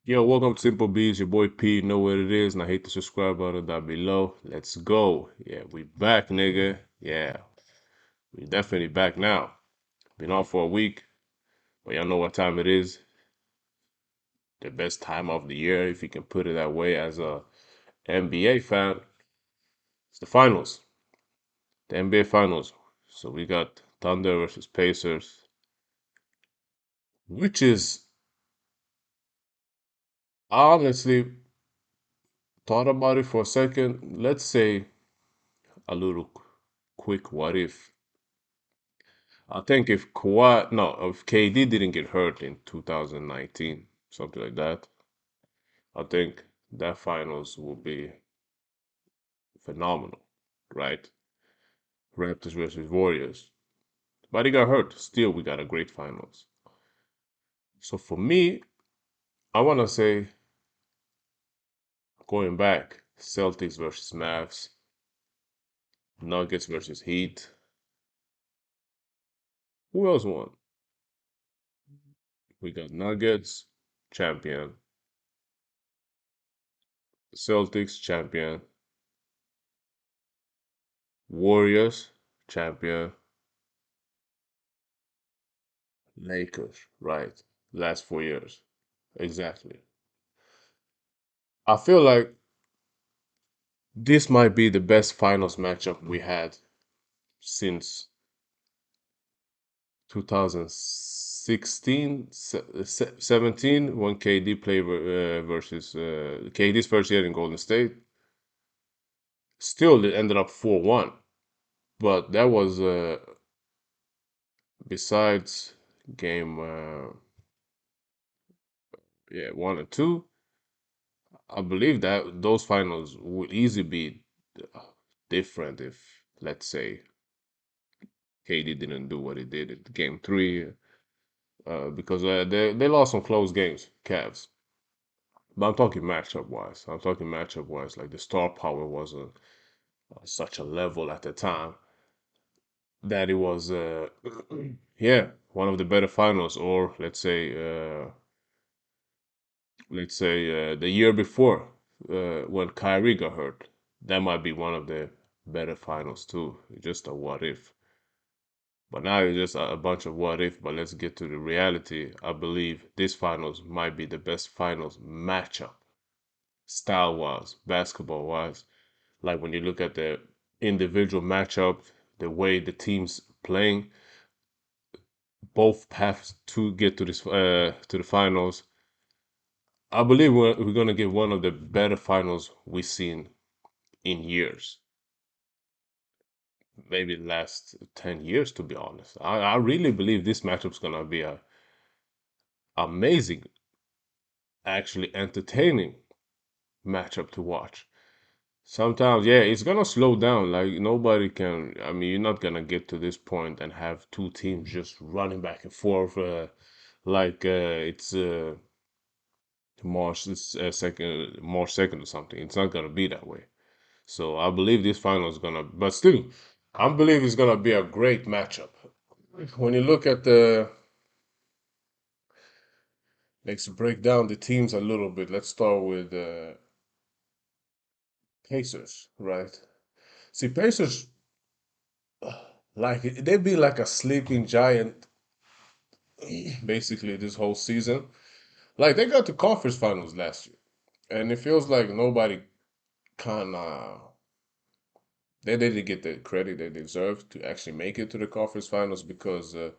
Yo, welcome to Simple Beats. Your boy P. You know what it is, and I hate the subscribe button down below. Let's go. Yeah, we back, nigga. Yeah, we definitely back now. Been off for a week, but y'all know what time it is. The best time of the year, if you can put it that way, as a NBA fan. It's the finals, the NBA finals. So we got Thunder versus Pacers, which is honestly thought about it for a second. Let's say a little quick what if. I think if Kawhi, no, if KD didn't get hurt in 2019, something like that, I think that finals will be phenomenal, right? Raptors versus Warriors. But he got hurt. Still, we got a great finals. So for me, I want to say going back, Celtics versus Mavs, Nuggets versus Heat. Who else won? We got Nuggets, champion. Celtics, champion. Warriors, champion. Lakers, right. Last 4 years. Exactly. I feel like this might be the best finals matchup we had since 2016, 17, when KD played versus KD's first year in Golden State. Still, it ended up 4-1. But that was besides game yeah, 1 and 2. I believe that those finals would easily be different if, let's say, KD didn't do what he did in game three, because they lost some close games, Cavs. But I'm talking matchup wise. I'm talking matchup wise. Like the star power wasn't such a level at the time that it was, yeah, one of the better finals. Or let's say the year before, when Kyrie got hurt, that might be one of the better finals too. Just a what if. But now it's just a bunch of what if. But let's get to the reality. I believe this finals might be the best finals matchup, style wise, basketball wise. Like when you look at the individual matchup, the way the teams playing, both paths to get to the finals. I believe we're gonna get one of the better finals we've seen in years. Maybe the last 10 years, to be honest. I really believe this matchup's gonna be a amazing, actually entertaining matchup to watch. Sometimes, yeah, it's gonna slow down. Like nobody can. I mean, you're not gonna get to this point and have two teams just running back and forth, like it's March second or something. It's not gonna be that way. So I believe this final is gonna, but still, I believe it's gonna be a great matchup. When you look at let's break down the teams a little bit. Let's start with Pacers, right? See, Pacers, like they've been like a sleeping giant basically this whole season. Like they got to conference finals last year, and it feels like nobody kind of they didn't get the credit they deserve to actually make it to the conference finals because I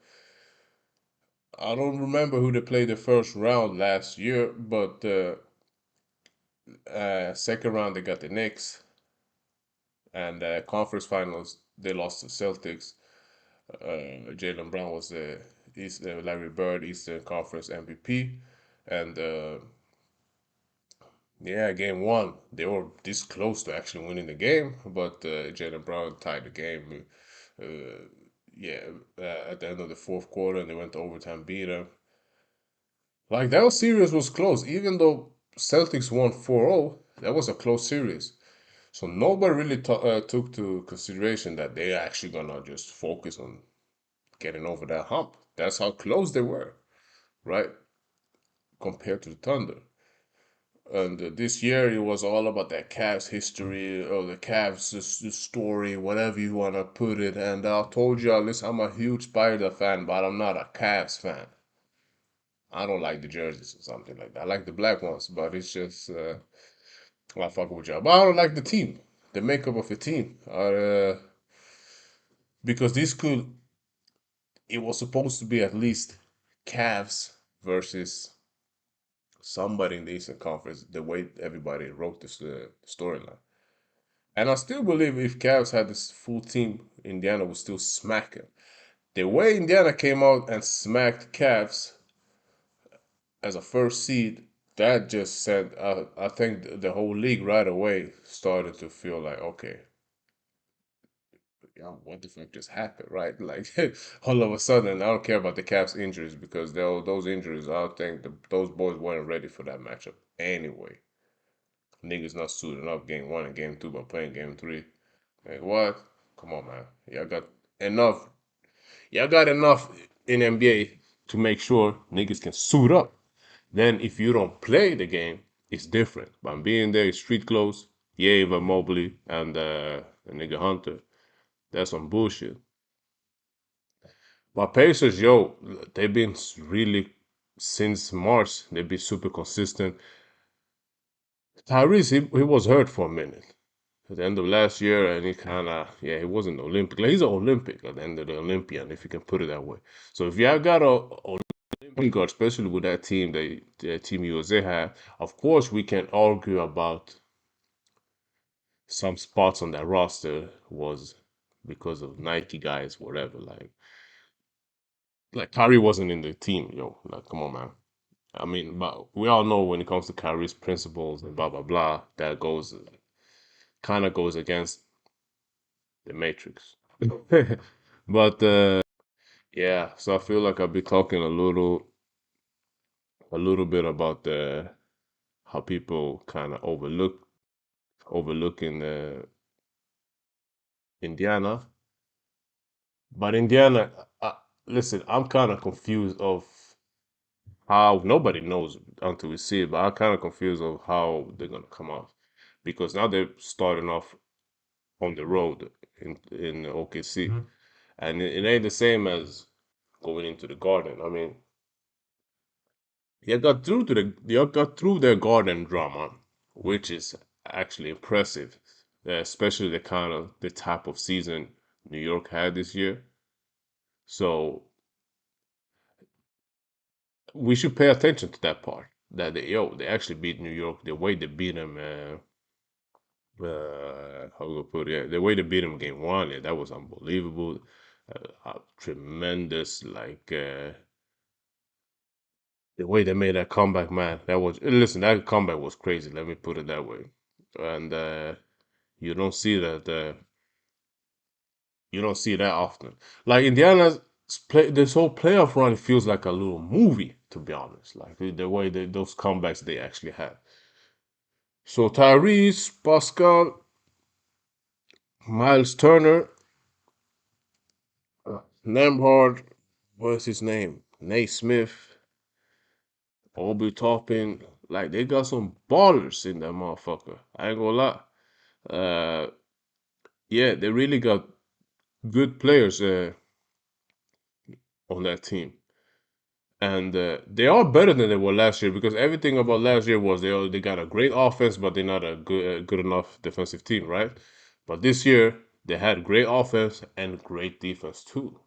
don't remember who they played the first round last year, but second round they got the Knicks, and conference finals they lost to Celtics. Jalen Brown was the Larry Bird Eastern Conference MVP, and yeah, game one they were this close to actually winning the game, but Jalen Brown tied the game. Uh, yeah, at the end of the fourth quarter, and they went to overtime, beat them. Like that series was close, even though Celtics won 4-0. That was a close series. So nobody really took to consideration that they're actually gonna just focus on getting over that hump. That's how close they were, right? Compared to the Thunder. And this year it was all about that Cavs history or the Cavs story, whatever you want to put it. And I told you, listen, I'm a huge Spider fan, but I'm not a Cavs fan. I don't like the jerseys or something like that. I like the black ones, but it's just I fuck with y'all. But I don't like the team, the makeup of the team. Because this could, it was supposed to be at least Cavs versus somebody in the Eastern Conference. The way everybody wrote this storyline. And I still believe if Cavs had this full team, Indiana would still smack it. The way Indiana came out and smacked Cavs as a first seed, that just said, I think the whole league right away started to feel like, okay, yeah, what the fuck just happened, right? Like all of a sudden, I don't care about the Cavs injuries because those injuries, I think those boys weren't ready for that matchup anyway. Niggas not suiting up game one and game two, but playing game three. Like what? Come on, man. Enough. Y'all got enough in NBA to make sure niggas can suit up. Then if you don't play the game, it's different. But being there, street clothes, yeah, Eva Mobley and the nigga Hunter, that's some bullshit. But Pacers, yo, they've been really since March. They've been super consistent. Tyrese, he was hurt for a minute at the end of last year, and he kind of, yeah, he wasn't Olympic. Like, he's an Olympic at the end of the Olympian, if you can put it that way. So if y'all got a Olympic guard, especially with that team, the Team USA have, of course, we can argue about some spots on that roster was because of Nike guys, whatever. Like Kyrie wasn't in the team, yo. Like, come on, man. I mean, but we all know when it comes to Kyrie's principles and blah blah blah, that goes kind of goes against the Matrix. But yeah, so I feel like I'll be talking a little bit about the how people kind of overlooking Indiana. But Indiana, listen, I'm kind of confused of how nobody knows until we see it, but I'm kind of confused of how they're gonna come off because now they're starting off on the road in OKC, and it ain't the same as going into the Garden. I mean, you got through their Garden drama, which is actually impressive, especially the type of season New York had this year. So we should pay attention to that part. That they actually beat New York the way they beat them. How we put it? The way they beat them game one, yeah, that was unbelievable. Tremendous, the way they made that comeback, man. That was listen, that comeback was crazy. Let me put it that way. And you don't see that. You don't see that often. Like Indiana's this whole playoff run feels like a little movie, to be honest. Like the way those comebacks they actually had. So Tyrese, Pascal, Miles Turner, Nemhard, what's his name? Nate Smith, Obi Toppin. Like they got some ballers in that motherfucker. I ain't gonna lie. Uh, yeah, they really got good players on that team. And they are better than they were last year because everything about last year was they got a great offense, but they're not a good enough defensive team, right? But this year they had great offense and great defense too.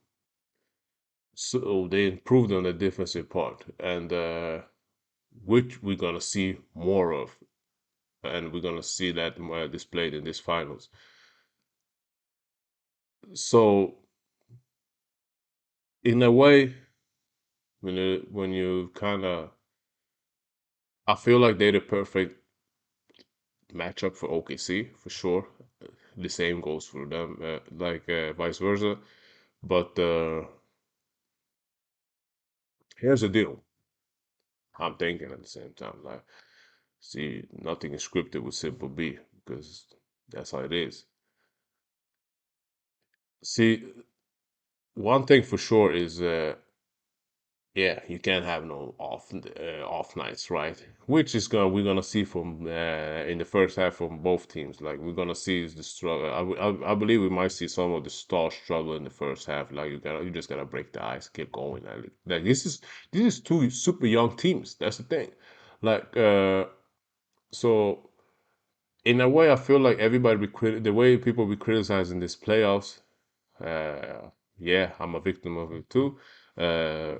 So they improved on the defensive part, and which we're gonna see more of, and we're gonna see that displayed in this finals. So in a way, when you kind of, I feel like they're the perfect matchup for OKC for sure. The same goes for them, vice versa. But here's the deal. I'm thinking at the same time, like, see, nothing is scripted with Simple B because that's how it is. See, one thing for sure is Yeah, you can't have no off nights, right? Which is gonna we're gonna see from in the first half from both teams. Like we're gonna see is the struggle. I believe we might see some of the star struggle in the first half. Like you just gotta break the ice, get going. Like this is two super young teams. That's the thing. Like so in a way, I feel like everybody the way people be criticizing this playoffs. Yeah, I'm a victim of it too. Uh,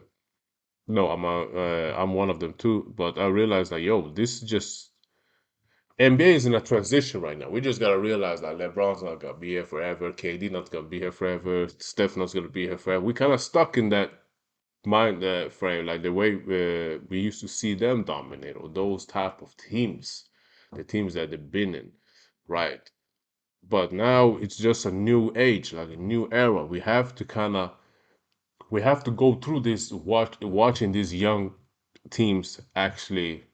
no, I'm one of them too. But I realized like, yo, this is just NBA is in a transition right now. We just gotta realize that LeBron's not gonna be here forever, KD not gonna be here forever, Steph not gonna be here forever. We kind of stuck in that mind frame, like the way we used to see them dominate, or those type of teams, the teams that they've been in, right? But now it's just a new age, like a new era. We have to go through this watching these young teams actually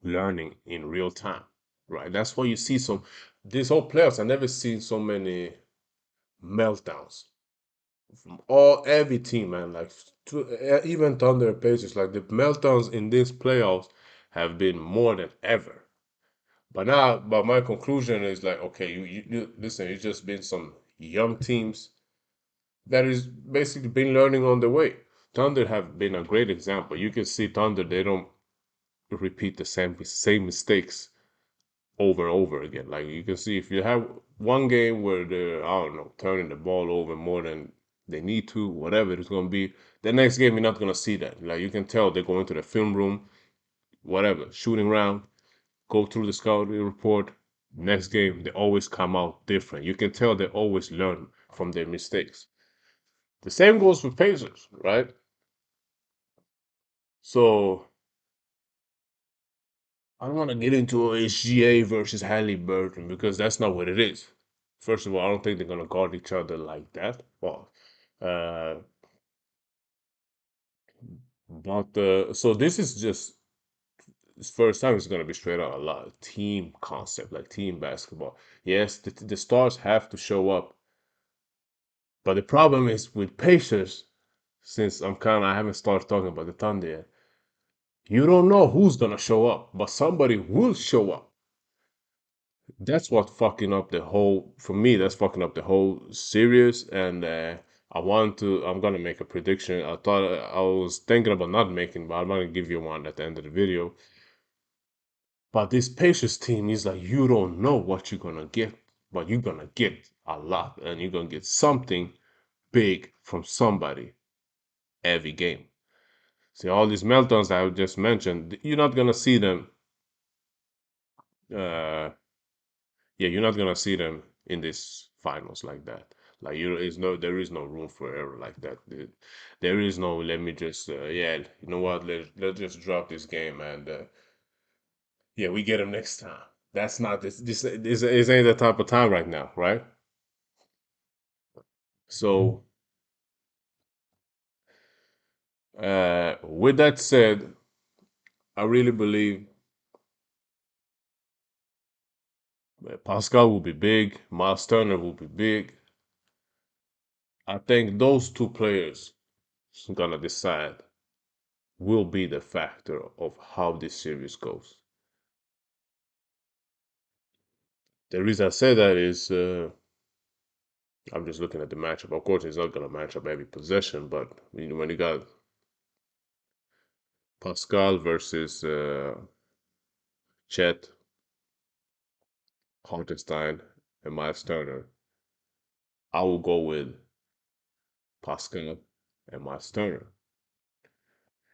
learning in real time, right? That's why you see some this whole playoffs. I never seen so many meltdowns from all every team, man. Like even Thunder and Pacers, like the meltdowns in these playoffs have been more than ever. But my conclusion is like, okay, you listen. It's just been some young teams that is basically been learning on the way. Thunder have been a great example. You can see Thunder; they don't repeat the same mistakes over and over again. Like you can see if you have one game where they're, I don't know, turning the ball over more than they need to, whatever it's gonna be, the next game you're not gonna see that. Like you can tell they're going to the film room, whatever, shooting around, go through the scouting report. Next game, they always come out different. You can tell they always learn from their mistakes. The same goes with Pacers, right? So I don't want to get into HGA versus Halliburton because that's not what it is. First of all, I don't think they're gonna guard each other like that. Well, uh, but so this is just this first time it's gonna be straight out a lot of team concept, like team basketball. Yes, the stars have to show up, but the problem is with Pacers. Since I haven't started talking about the Thunder yet. You don't know who's gonna show up, but somebody will show up. That's what fucking up the whole for me. That's fucking up the whole series. And I'm gonna make a prediction. I was thinking about not making, but I'm gonna give you one at the end of the video. But this Pacers team is like you don't know what you're gonna get, but you're gonna get a lot, and you're gonna get something big from somebody every game. See all these meltdowns that I just mentioned. You're not gonna see them. Uh, yeah, you're not gonna see them in this finals like that. Like there is no room for error like that. There is no let me just yeah, you know what? Let's just drop this game and yeah, we get them next time. That's not this ain't the type of time right now, right? So with that said, I really believe Pascal will be big, Miles Turner will be big. I think those two players gonna decide will be the factor of how this series goes. The reason I say that is I'm just looking at the matchup. Of course, it's not going to match up every possession, but when you got Pascal versus Chet, Hartenstein, and Miles Turner, I will go with Pascal and Miles Turner.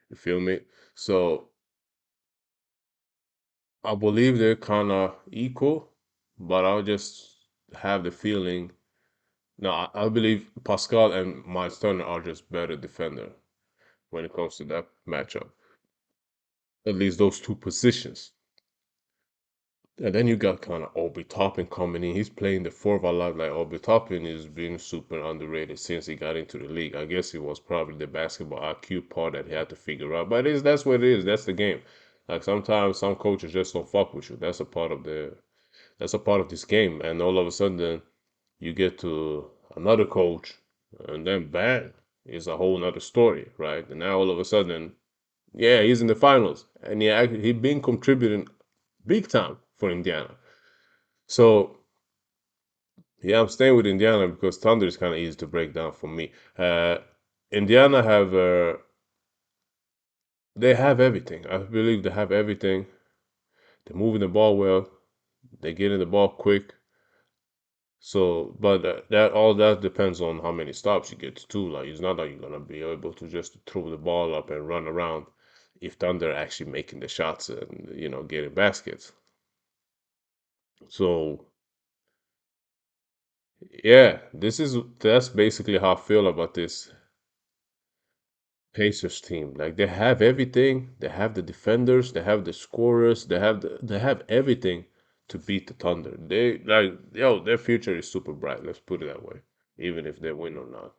You feel me? So I believe they're kind of equal, but I'll just have the feeling. No, I believe Pascal and Miles Turner are just better defender when it comes to that matchup. At least those two positions. And then you got kind of Obi Toppin coming in. He's playing the fourth a lot. Like Obi Toppin is being super underrated since he got into the league. I guess it was probably the basketball IQ part that he had to figure out. But that's what it is. That's the game. Like sometimes some coaches just don't fuck with you. That's a part of this game. And all of a sudden you get to another coach and then bang. is a whole nother story, right? And now all of a sudden, yeah, he's in the finals, and he been contributing big time for Indiana. So yeah, I'm staying with Indiana because Thunder is kind of easy to break down for me. Indiana have they have everything. I believe they have everything. They're moving the ball well. They're getting the ball quick. So, but that all that depends on how many stops you get too. Like, it's not that you're gonna be able to just throw the ball up and run around if Thunder actually making the shots and getting baskets. So, yeah, that's basically how I feel about this Pacers team. Like they have everything. They have the defenders. They have the scorers. They have everything to beat the Thunder. They like their future is super bright. Let's put it that way. Even if they win or not.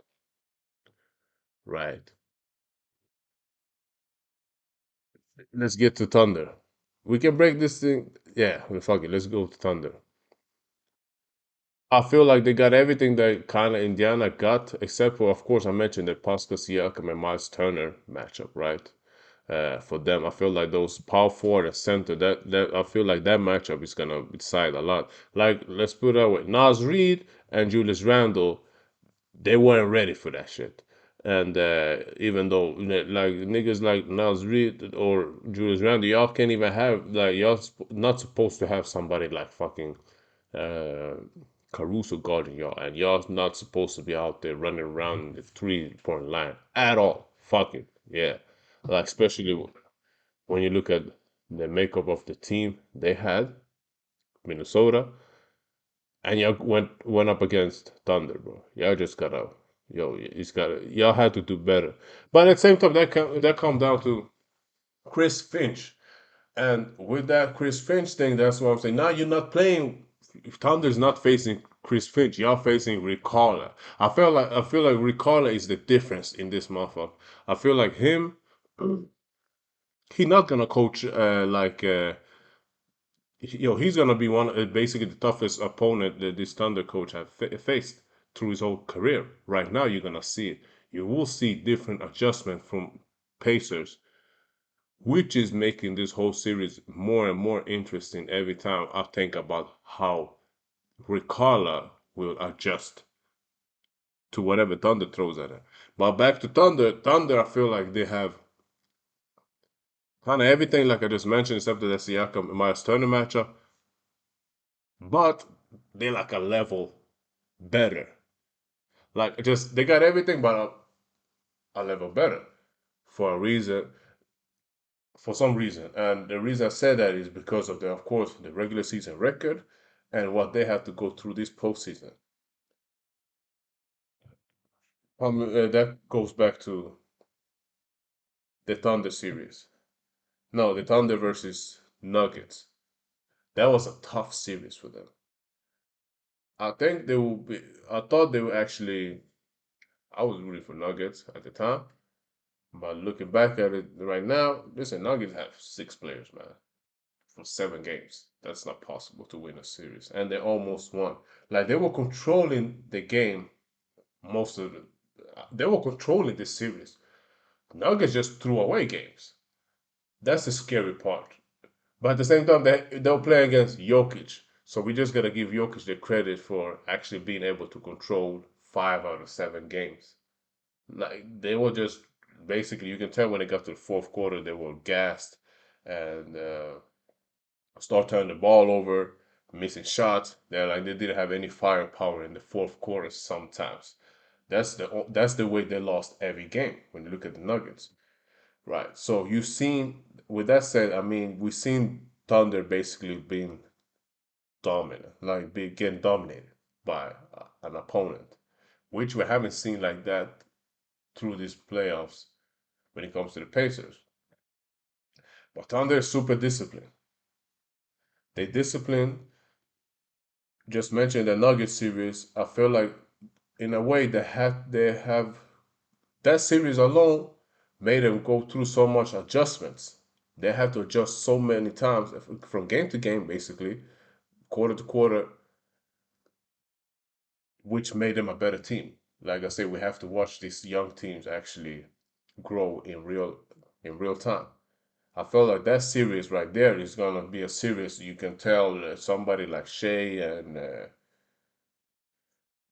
Right. Let's get to Thunder. We can break this thing. Yeah, well, fuck it. Let's go to Thunder. I feel like they got everything that kind of Indiana got, except for, of course, I mentioned the Pascal Siakam and Miles Turner matchup, right? For them, I feel like those power forward and center, that I feel like that matchup is gonna decide a lot. Like, let's put it that way: Nas Reed and Julius Randle, they weren't ready for that shit. And even though like niggas like Nas Reed or Julius Randle, y'all can't even have like not supposed to have somebody like fucking uh, Caruso guarding y'all, and y'all not supposed to be out there running around the 3 point line at all. Fucking yeah, like especially when you look at the makeup of the team they had, Minnesota, and y'all went up against Thunder, bro. Y'all just gotta, y'all had to do better. But at the same time, that come down to Chris Finch, and with that Chris Finch thing, that's what I'm saying. Now you're not playing. Thunder's not facing Chris Finch. Y'all facing Ricola. I feel like Ricola is the difference in this motherfucker. I feel like him. He not gonna coach he's gonna be one basically the toughest opponent that this Thunder coach have faced through his whole career. Right now, you're gonna see it. You will see different adjustment from Pacers, which is making this whole series more and more interesting every time I think about how Ricola will adjust to whatever Thunder throws at him. But back to Thunder, I feel like they have kind of everything like I just mentioned, except for the Siakam and Miles Turner matchup. But they're like a level better. Like just they got everything but a level better for a reason, for some reason. And the reason I said that is because of of course, the regular season record and what they have to go through this postseason. That goes back to the Thunder series. No, the Thunder versus Nuggets. That was a tough series for them. I think they will be. I thought they were actually. I was rooting for Nuggets at the time, but looking back at it right now, listen, Nuggets have 6 players, man, for 7 games. That's not possible to win a series. And they almost won. Like they were controlling the game most of the they were controlling this series. Nuggets just threw away games. That's the scary part. But at the same time, they'll play against Jokic. So we just gotta give Jokic the credit for actually being able to control 5 out of 7 games. Like they were just basically you can tell when they got to the fourth quarter they were gassed and start turning the ball over, missing shots. They're like they didn't have any firepower in the fourth quarter sometimes. That's the way they lost every game when you look at the Nuggets. Right. So you've seen with that said, I mean, we've seen Thunder basically being dominant, like getting dominated by an opponent, which we haven't seen like that through these playoffs when it comes to the Pacers. But Thunder is super disciplined. They discipline. Just mentioned the Nuggets series. I feel like in a way they have that series alone made them go through so much adjustments. They had to adjust so many times from game to game, basically, quarter to quarter, which made them a better team. like I said, we have to watch these young teams actually grow in real time. I feel like that series right there is gonna be a series you can tell somebody like Shea and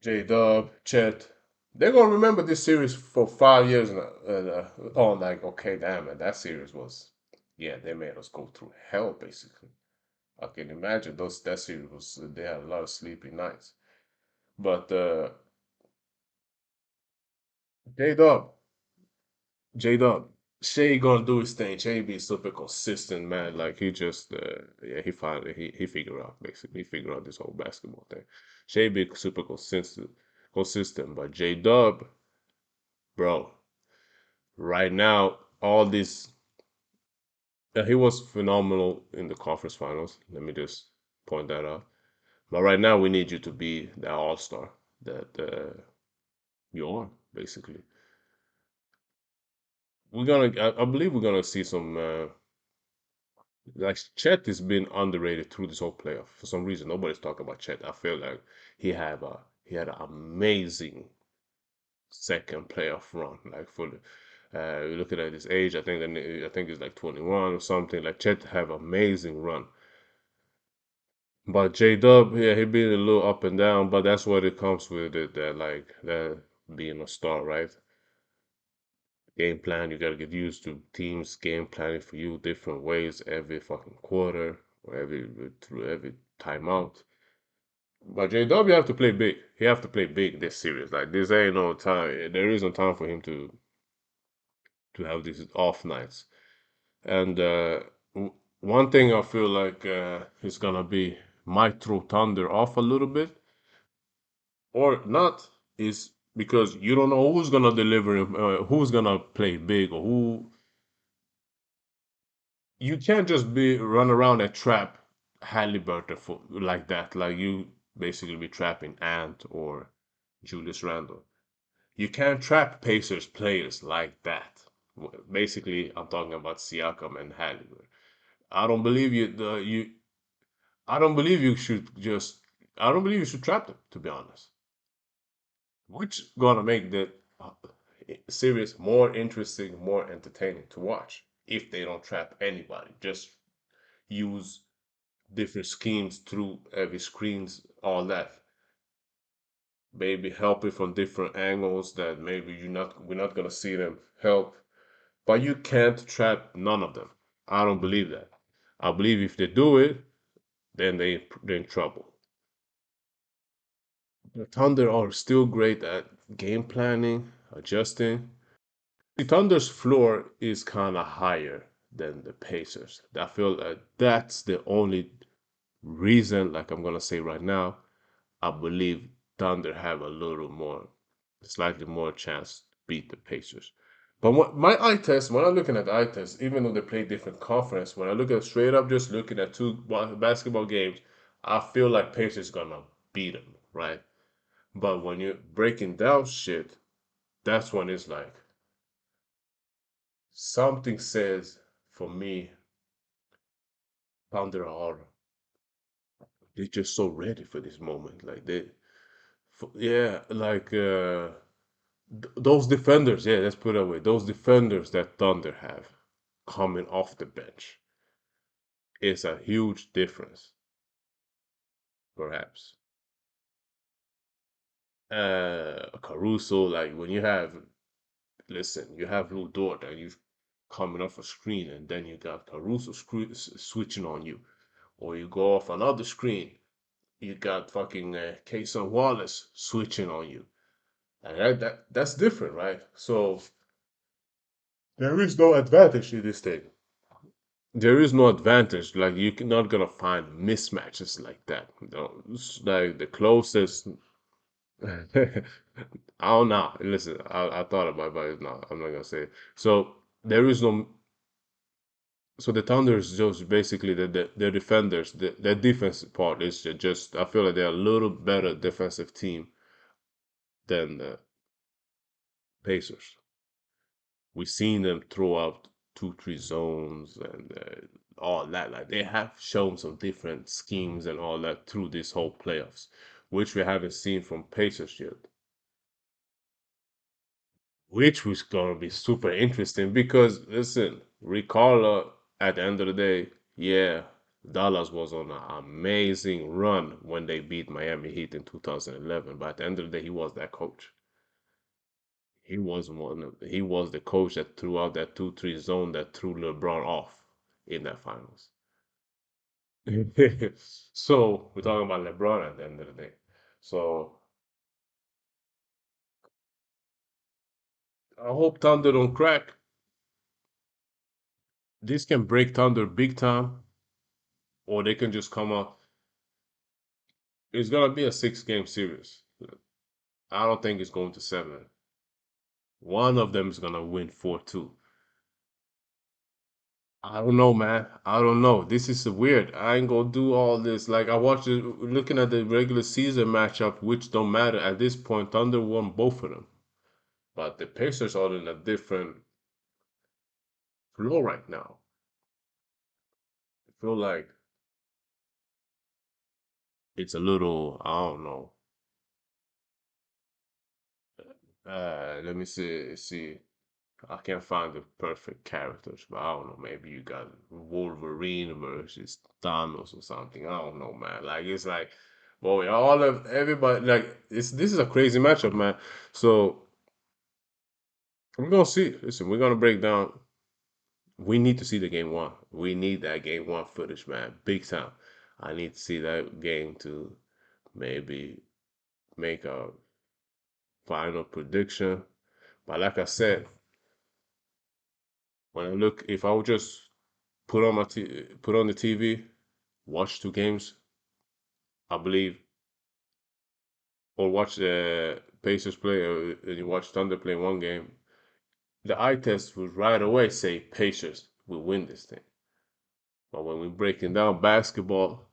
J Dub, Chet, they're gonna remember this series for 5 years oh, like okay, damn it, that series was, yeah, they made us go through hell basically. I can imagine that series was they had a lot of sleepy nights. But J Dub, J Dub, Shea gonna do his thing. Shea be super consistent, man. Like he just yeah, he finally he figured out basically he figured out this whole basketball thing. Shea be super consistent, but J Dub, bro, right now all this he was phenomenal in the conference finals. Let me just point that out. But right now we need you to be the all star that you are basically. I believe we're gonna see some. Like Chet has been underrated through this whole playoff. For some reason, nobody's talking about Chet. I feel like he had an amazing second playoff run. Like for looking at his age, I think he's like 21 or something. Like Chet have amazing run. But J Dub, yeah, he been a little up and down, but that's what it comes with it. That like that being a star, right? Game plan, you gotta get used to teams game planning for you different ways every fucking quarter or through every timeout. But JW have to play big. He have to play big this series. Like this ain't no time. There is no time for him to have these off nights. And one thing I feel like is gonna be might throw Thunder off a little bit or not is because you don't know who's gonna deliver, who's gonna play big or who you can't just be run around and trap Halliburton for like that. Like you basically be trapping Ant or Julius Randle. You can't trap Pacers players like that. Basically, I'm talking about Siakam and Halliburton. I don't believe you. I don't believe you should just. I don't believe you should trap them. To be honest, which gonna make the series more interesting, more entertaining to watch. If they don't trap anybody, just use different schemes through every screens, all that. Maybe help it from different angles that maybe we're not gonna see them help. But you can't trap none of them. I don't believe that. I believe if they do it, then they're in trouble. The Thunder are still great at game planning, adjusting. The Thunder's floor is kind of higher than the Pacers. I feel that that's the only reason, like I'm gonna say right now, I believe Thunder have a little more, slightly more chance to beat the Pacers. But my eye test, when I'm looking at eye test, even though they play different conference, when I look at straight up, just looking at two basketball games, I feel like Pacers gonna beat them, right? But when you're breaking down shit, that's when it's like something says for me, Thunder are they're just so ready for this moment, like yeah, like those defenders, yeah, let's put it away. Those defenders that Thunder have coming off the bench is a huge difference, perhaps. Caruso, like when you have, listen, you have Lou Dort and you coming off a screen, and then you got Caruso switching on you, or you go off another screen, you got fucking Kason Wallace switching on you, and that's different, right? So there is no advantage in this thing. There is no advantage. Like you're not gonna find mismatches like that. No, it's like the closest. I don't know. Listen, I thought about it, but no, I'm not gonna say it. So there is no. So the Thunder is just basically the defenders. The defense part is just. I feel like they're a little better defensive team than the Pacers. We've seen them throw out 2, 3 zones and all that. Like they have shown some different schemes and all that through this whole playoffs, which we haven't seen from Pacers yet. which was gonna be super interesting because listen, Ricardo at the end of the day, yeah, Dallas was on an amazing run when they beat Miami Heat in 2011. But at the end of the day, he was that coach. He was the coach that threw out that 2-3 zone that threw LeBron off in that finals. So we're talking about LeBron at the end of the day. So I hope Thunder don't crack. This can break Thunder big time, or they can just come out. It's gonna be a 6 game series. I don't think it's going to seven. One of them is gonna win 4-2. I don't know, man. I don't know. This is weird. I ain't gonna do all this. Like I watched it, looking at the regular season matchup, which don't matter at this point. Thunder won both of them, but the Pacers are in a different flow right now. I feel like it's a little. I don't know. Let me see. I can't find the perfect characters, but I don't know. Maybe you got Wolverine versus Thanos or something. I don't know, man. Like it's like, boy, all of everybody like this is a crazy matchup, man. So we're gonna see. Listen, we're gonna break down. We need to see the game one. We need that game one footage, man, big time. I need to see that game to maybe make a final prediction. But like I said, when I look, if I would just put on the TV, watch 2 games, I believe, or watch the Pacers play, or you watch Thunder play 1 game, the eye test would right away say Pacers will win this thing. But when we're breaking down basketball,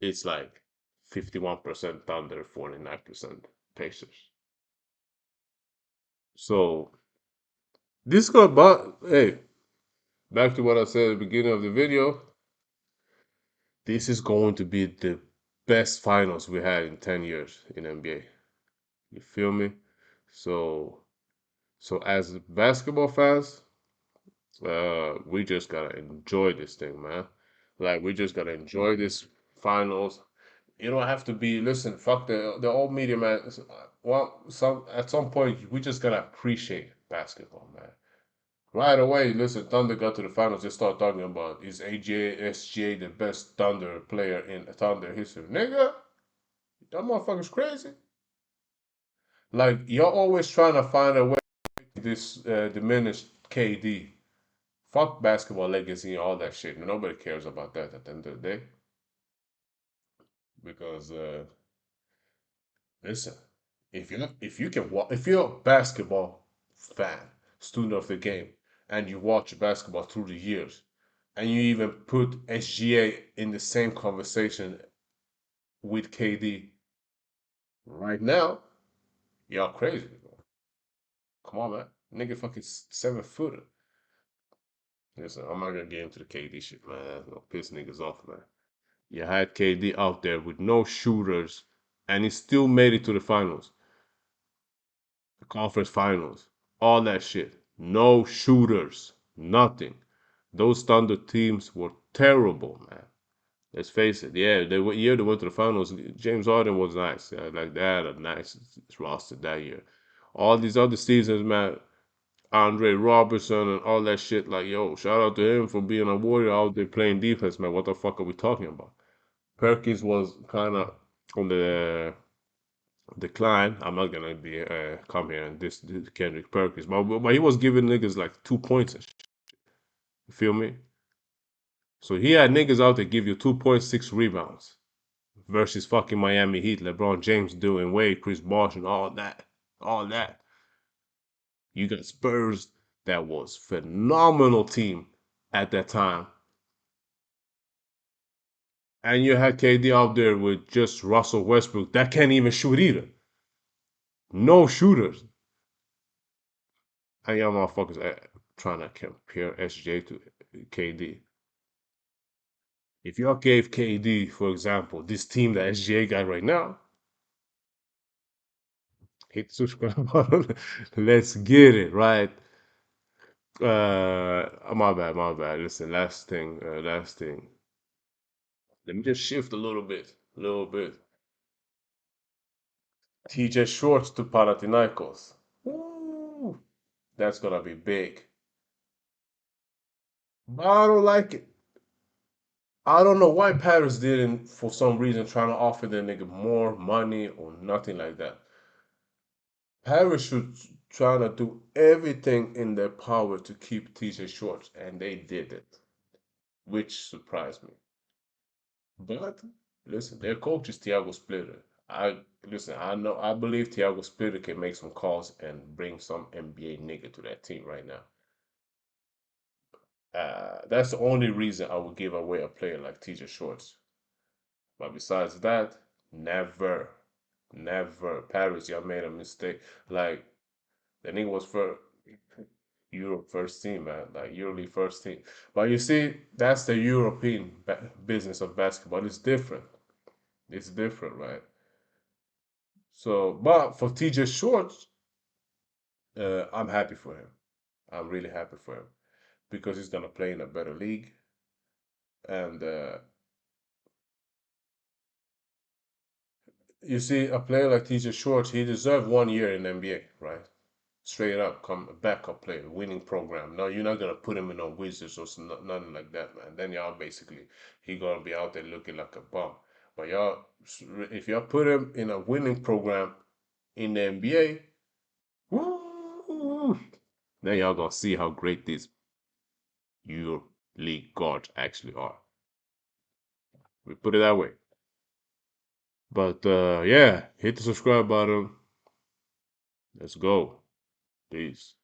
it's like 51% Thunder, 49% Pacers. So this got, but hey, back to what I said at the beginning of the video. This is going to be the best finals we had in 10 years in NBA. You feel me? So, so as basketball fans, we just gotta enjoy this thing, man. Like we just gotta enjoy this finals. You don't have to be listen. Fuck the old media, man. Well, some at some point we just gotta appreciate basketball, man. Right away, listen. Thunder got to the finals. They start talking about is AJ SGA the best Thunder player in Thunder history, nigga. That motherfucker's crazy. Like you're always trying to find a way to this diminish KD. Fuck basketball legacy and all that shit. Nobody cares about that at the end of the day. Because listen, if you're a basketball fan, student of the game, and you watch basketball through the years, and you even put SGA in the same conversation with KD right now, y'all crazy. Come on, man. Nigga fucking 7 footer. Listen, I'm not gonna get into the KD shit, man. That's gonna piss niggas off, man. You had KD out there with no shooters, and he still made it to the finals, the conference finals, all that shit. No shooters, nothing. Those Thunder teams were terrible, man. Let's face it. Yeah, year they went to the finals. James Harden was nice. Like they had a nice roster that year. All these other seasons, man. Andre Robertson and all that shit. Like, yo, shout out to him for being a warrior out there playing defense, man. What the fuck are we talking about? Perkins was kind of on the decline. I'm not gonna be come here and this Kendrick Perkins, but he was giving niggas like 2 points and shit. You feel me? So he had niggas out there give you 2.6 rebounds versus fucking Miami Heat, LeBron James doing Wade, Chris Bosh, and all that, all that. You got Spurs that was phenomenal team at that time, and you had KD out there with just Russell Westbrook that can't even shoot either. No shooters. And y'all motherfuckers trying to compare SJ to KD. If y'all gave KD, for example, this team that SGA got right now, Hit the subscribe button. Let's get it right. My bad, my bad. Listen, last thing. Let me just shift a little bit, a little bit. TJ Shorts to Panathinaikos. Woo! That's gonna be big. But I don't like it. I don't know why Paris didn't, for some reason, trying to offer the nigga more money or nothing like that. Paris should try to do everything in their power to keep TJ Shorts, and they did it, which surprised me. But listen, their coach is Thiago Splitter. I know I believe Thiago Splitter can make some calls and bring some NBA nigga to that team right now. That's the only reason I would give away a player like TJ Shorts. But besides that, never, never. Paris, y'all made a mistake. Like the nigga was for Europe first team, man. Like Euroleague first team. But you see, that's the European business of basketball. It's different. It's different, right? So, but for TJ Shorts, I'm happy for him. I'm really happy for him because he's gonna play in a better league. And you see, a player like TJ Shorts, he deserved 1 year in NBA, right? Straight up, come a backup player, winning program. No, you're not gonna put him in a Wizards or nothing like that, man. Then y'all basically he gonna be out there looking like a bum. But y'all, if y'all put him in a winning program in the NBA, woo, then y'all gonna see how great these Euro League guards actually are. We put it that way. But yeah, hit the subscribe button. Let's go. Peace.